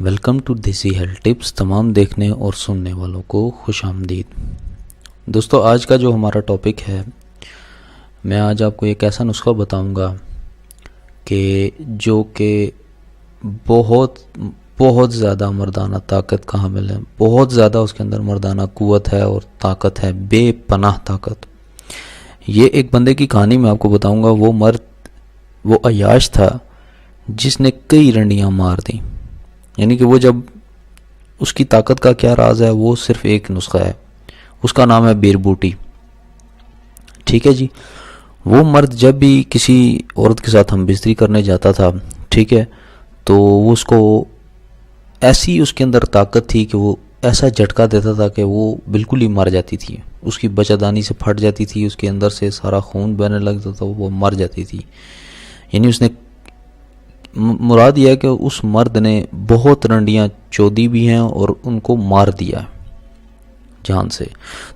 Welcome to دیسی health tips. تمام دیکھنے اور سننے والوں کو خوش آمدید. دوستو، آج کا جو ہمارا ٹاپک ہے، میں آج آپ کو ایک ایسا نسخہ بتاؤں گا جو کہ بہت زیادہ مردانہ طاقت کا حامل ہے. بہت زیادہ اس کے اندر مردانہ قوت ہے اور طاقت ہے، بے پناہ طاقت. یہ ایک بندے کی کہانی میں آپ کو بتاؤں گا. وہ مرد، وہ عیاش تھا جس نے کئی رنڈیاں مار دیں. یعنی کہ وہ جب اس کی طاقت کا کیا راز ہے، وہ صرف ایک نسخہ ہے. اس کا نام ہے بیر بوٹی. ٹھیک ہے جی. وہ مرد جب بھی کسی عورت کے ساتھ ہم بستری کرنے جاتا تھا، ٹھیک ہے، تو وہ اس کو ایسی اس کے اندر طاقت تھی کہ وہ ایسا جھٹکا دیتا تھا کہ وہ بالکل ہی مر جاتی تھی. اس کی بچہ دانی سے پھٹ جاتی تھی، اس کے اندر سے سارا خون بہنے لگتا تھا، وہ مر جاتی تھی. یعنی اس نے مراد یہ ہے کہ اس مرد نے بہت رنڈیاں چودی بھی ہیں اور ان کو مار دیا جان سے.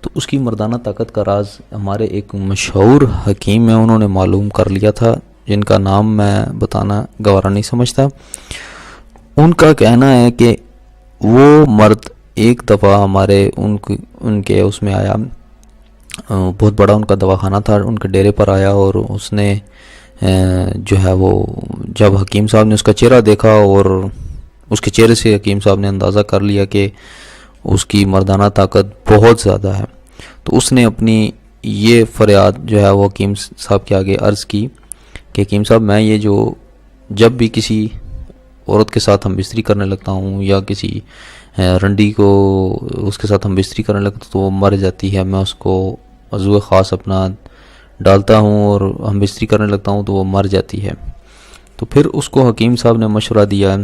تو اس کی مردانہ طاقت کا راز ہمارے ایک مشہور حکیم ہیں، انہوں نے معلوم کر لیا تھا، جن کا نام میں بتانا گوارا نہیں سمجھتا. ان کا کہنا ہے کہ وہ مرد ایک دفعہ ان کے اس میں آیا. بہت بڑا ان کا دواخانہ تھا، ان کے ڈیرے پر آیا اور اس نے جو ہے وہ جب حکیم صاحب نے اس کا چہرہ دیکھا اور اس کے چہرے سے حکیم صاحب نے اندازہ کر لیا کہ اس کی مردانہ طاقت بہت زیادہ ہے، تو اس نے اپنی یہ فریاد جو ہے وہ حکیم صاحب کے آگے عرض کی کہ حکیم صاحب، میں یہ جو جب بھی کسی عورت کے ساتھ ہم بستری کرنے لگتا ہوں یا کسی رنڈی کو اس کے ساتھ ہم بستری کرنے لگتا ہوں تو وہ مر جاتی ہے. میں اس کو عضو خاص اپنا ڈالتا ہوں اور ہم بستری کرنے لگتا ہوں تو وہ مر جاتی ہے. تو پھر اس کو حکیم صاحب نے مشورہ دیا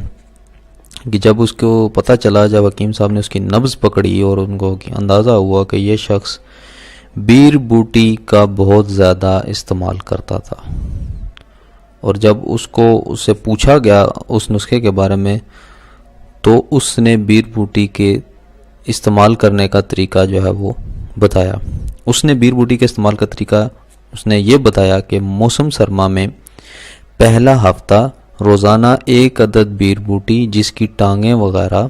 کہ جب اس کو پتہ چلا، جب حکیم صاحب نے اس کی نبض پکڑی اور ان کو اندازہ ہوا کہ یہ شخص بیر بوٹی کا بہت زیادہ استعمال کرتا تھا، اور جب اس سے پوچھا گیا اس نسخے کے بارے میں، تو اس نے بیر بوٹی کے استعمال کرنے کا طریقہ جو ہے وہ بتایا. اس نے بیر بوٹی کے استعمال کا طریقہ اس نے یہ بتایا کہ موسم سرما میں پہلا ہفتہ روزانہ 1 عدد بیر بوٹی جس کی ٹانگیں وغیرہ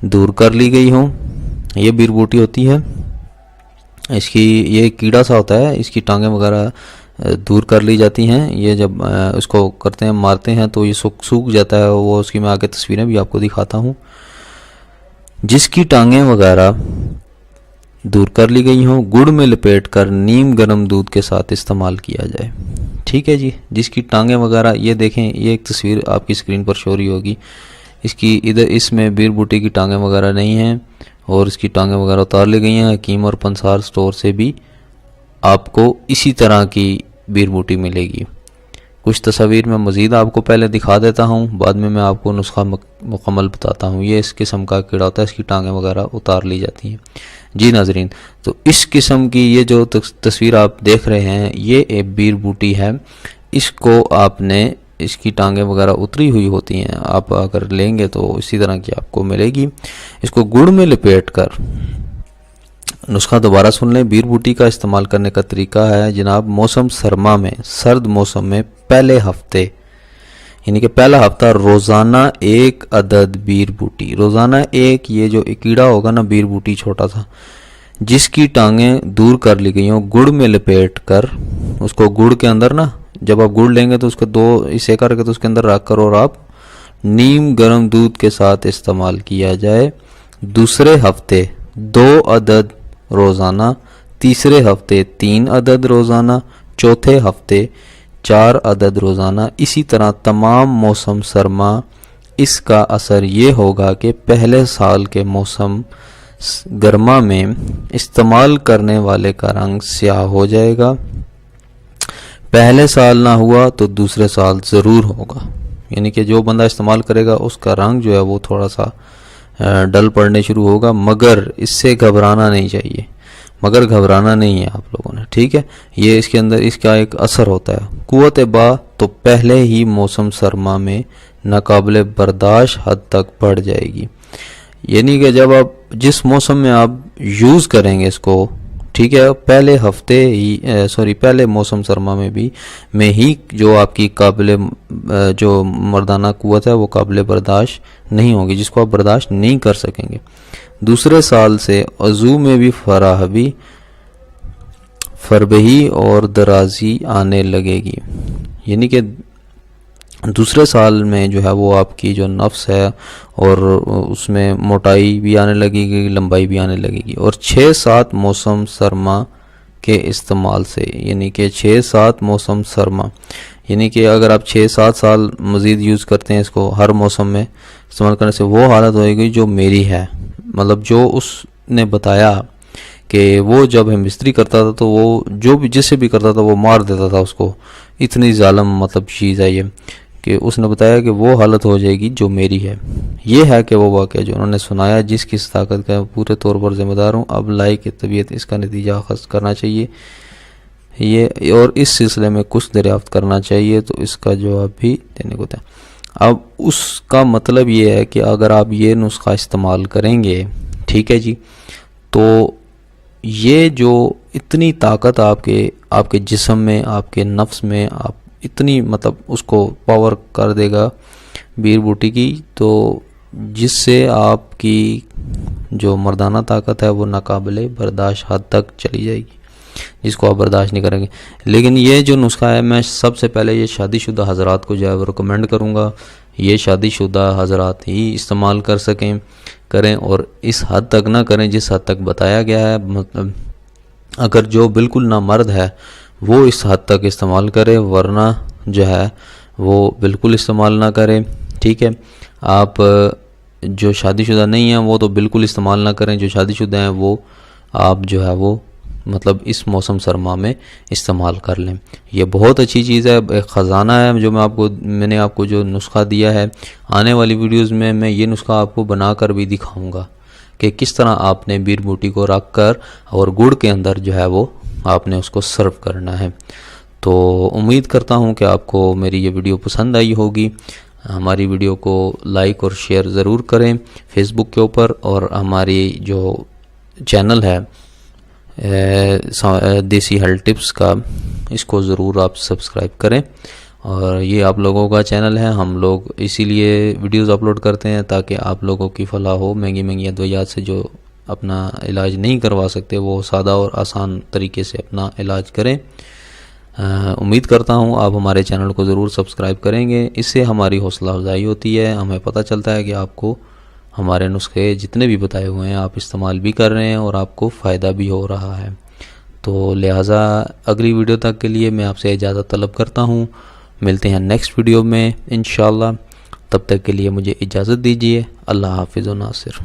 دور کر لی گئی ہوں. یہ بیر بوٹی ہوتی ہے، اس کی یہ کیڑا سا ہوتا ہے، اس کی ٹانگیں وغیرہ دور کر لی جاتی ہیں. یہ جب اس کو کرتے ہیں، مارتے ہیں تو یہ سوکھ جاتا ہے. وہ اس کی میں آگے تصویریں بھی آپ کو دکھاتا ہوں. جس کی ٹانگیں وغیرہ دور کر لی گئی ہوں، گڑ میں لپیٹ کر نیم گرم دودھ کے ساتھ استعمال کیا جائے. ٹھیک ہے جی. جس کی ٹانگیں وغیرہ، یہ دیکھیں، یہ ایک تصویر آپ کی اسکرین پر شو رہی ہوگی. اس میں بیر بوٹی کی ٹانگیں وغیرہ نہیں ہیں اور اس کی ٹانگیں وغیرہ اتار لی گئی ہیں. حکیم اور پنسار سٹور سے بھی آپ کو اسی طرح کی بیر بوٹی ملے گی. کچھ تصاویر میں مزید آپ کو پہلے دکھا دیتا ہوں، بعد میں آپ کو نسخہ مکمل بتاتا ہوں. یہ اس قسم کا کیڑا ہوتا ہے، اس کی ٹانگیں وغیرہ اتار لی جاتی ہیں. جی ناظرین، تو اس قسم کی یہ جو تصویر آپ دیکھ رہے ہیں، یہ ایک بیر بوٹی ہے. اس کو آپ نے، اس کی ٹانگیں وغیرہ اتری ہوئی ہوتی ہیں، آپ اگر لیں گے تو اسی طرح کی آپ کو ملے گی. اس کو گڑ میں لپیٹ کر، نسخہ دوبارہ سن لیں. بیر بوٹی کا استعمال کرنے کا طریقہ ہے جناب، موسم سرما میں، سرد موسم میں پہلے ہفتے، یعنی کہ پہلا ہفتہ روزانہ 1 عدد بیر بوٹی، روزانہ ایک، یہ جو کیڑا ہوگا نا بیر بوٹی چھوٹا سا، جس کی ٹانگیں دور کر لی گئی ہوں، گڑ میں لپیٹ کر، اس کو گڑ کے اندر نا، جب آپ گڑ لیں گے تو اس کو 2 حصے کر کے تو اس کے اندر رکھ کر اور آپ نیم گرم دودھ کے ساتھ استعمال کیا جائے. دوسرے ہفتے 2 عدد روزانہ، تیسرے ہفتے 3 عدد روزانہ، چوتھے ہفتے 4 عدد روزانہ. اسی طرح تمام موسم سرما. اس کا اثر یہ ہوگا کہ پہلے سال کے موسم گرما میں استعمال کرنے والے کا رنگ سیاہ ہو جائے گا. پہلے سال نہ ہوا تو دوسرے سال ضرور ہوگا. یعنی کہ جو بندہ استعمال کرے گا اس کا رنگ جو ہے وہ تھوڑا سا ڈل پڑنے شروع ہوگا، مگر اس سے گھبرانا نہیں چاہیے. مگر گھبرانا نہیں ہے آپ لوگوں نے، ٹھیک ہے. یہ اس کے اندر اس کا ایک اثر ہوتا ہے. قوت با تو پہلے ہی موسم سرما میں ناقابل برداشت حد تک بڑھ جائے گی. یعنی کہ جب آپ جس موسم میں آپ یوز کریں گے اس کو، ٹھیک ہے، پہلے ہفتے ہی پہلے موسم سرما میں ہی جو آپ کی قابل جو مردانہ قوت ہے وہ قابل برداشت نہیں ہوگی، جس کو آپ برداشت نہیں کر سکیں گے۔ دوسرے سال سے عضو میں بھی فربہی اور درازی آنے لگے گی، یعنی کہ دوسرے سال میں جو ہے وہ آپ کی جو نفس ہے اور اس میں موٹائی بھی آنے لگے گی، لمبائی بھی آنے لگے گی۔ اور 6-7 موسم سرما کے استعمال سے، یعنی کہ 6-7 موسم سرما، یعنی کہ اگر آپ 6-7 سال مزید یوز کرتے ہیں اس کو ہر موسم میں استعمال کرنے سے، وہ حالت ہوئے گی جو میری ہے۔ مطلب جو اس نے بتایا کہ وہ جب ہم بستری کرتا تھا تو وہ جو بھی جس سے بھی کرتا تھا وہ مار دیتا تھا اس کو، اتنی ظالم مطلب چیز ہے یہ، کہ اس نے بتایا کہ وہ حالت ہو جائے گی جو میری ہے۔ یہ ہے کہ وہ واقعہ جو انہوں نے سنایا جس کی طاقت کا پورے طور پر ذمہ دار ہوں، اب لائق کی طبیعت اس کا نتیجہ اخذ کرنا چاہیے یہ، اور اس سلسلے میں کچھ دریافت کرنا چاہیے تو اس کا جواب بھی دینے کو تھا۔ اب اس کا مطلب یہ ہے کہ اگر آپ یہ نسخہ استعمال کریں گے، ٹھیک ہے جی، تو یہ جو اتنی طاقت آپ کے جسم میں، آپ کے نفس میں، آپ اتنی مطلب اس کو پاور کر دے گا بیر بوٹی کی، تو جس سے آپ کی جو مردانہ طاقت ہے وہ ناقابل برداشت حد تک چلی جائے گی، جس کو آپ برداشت نہیں کریں گے۔ لیکن یہ جو نسخہ ہے میں سب سے پہلے یہ شادی شدہ حضرات کو جو ہے وہ ریکمینڈ کروں گا، یہ شادی شدہ حضرات ہی استعمال کریں اور اس حد تک نہ کریں جس حد تک بتایا گیا ہے۔ مطلب اگر جو بالکل نامرد ہے وہ اس حد تک استعمال کرے، ورنہ جو ہے وہ بالکل استعمال نہ کرے، ٹھیک ہے۔ آپ جو شادی شدہ نہیں ہیں وہ تو بالکل استعمال نہ کریں، جو شادی شدہ ہیں وہ آپ جو ہے وہ مطلب اس موسم سرما میں استعمال کر لیں۔ یہ بہت اچھی چیز ہے، ایک خزانہ ہے جو میں نے آپ کو جو نسخہ دیا ہے۔ آنے والی ویڈیوز میں یہ نسخہ آپ کو بنا کر بھی دکھاؤں گا کہ کس طرح آپ نے بیر بوٹی کو رکھ کر اور گڑ کے اندر جو ہے وہ آپ نے اس کو سرو کرنا ہے۔ تو امید کرتا ہوں کہ آپ کو میری یہ ویڈیو پسند آئی ہوگی۔ ہماری ویڈیو کو لائک اور شیئر ضرور کریں فیس بک کے اوپر، اور ہماری جو چینل ہے دیسی ہیلتھ ٹپس کا، اس کو ضرور آپ سبسکرائب کریں۔ اور یہ آپ لوگوں کا چینل ہے، ہم لوگ اسی لیے ویڈیوز اپلوڈ کرتے ہیں تاکہ آپ لوگوں کی فلاح ہو۔ مہنگی ادویات سے جو اپنا علاج نہیں کروا سکتے وہ سادہ اور آسان طریقے سے اپنا علاج کریں۔ امید کرتا ہوں آپ ہمارے چینل کو ضرور سبسکرائب کریں گے، اس سے ہماری حوصلہ افزائی ہوتی ہے، ہمیں پتہ چلتا ہے کہ آپ کو ہمارے نسخے جتنے بھی بتائے ہوئے ہیں آپ استعمال بھی کر رہے ہیں اور آپ کو فائدہ بھی ہو رہا ہے۔ تو لہٰذا اگلی ویڈیو تک کے لیے میں آپ سے اجازت طلب کرتا ہوں، ملتے ہیں نیکسٹ ویڈیو میں انشاءاللہ، تب تک کے لیے مجھے اجازت دیجیے۔ اللہ حافظ و ناصر۔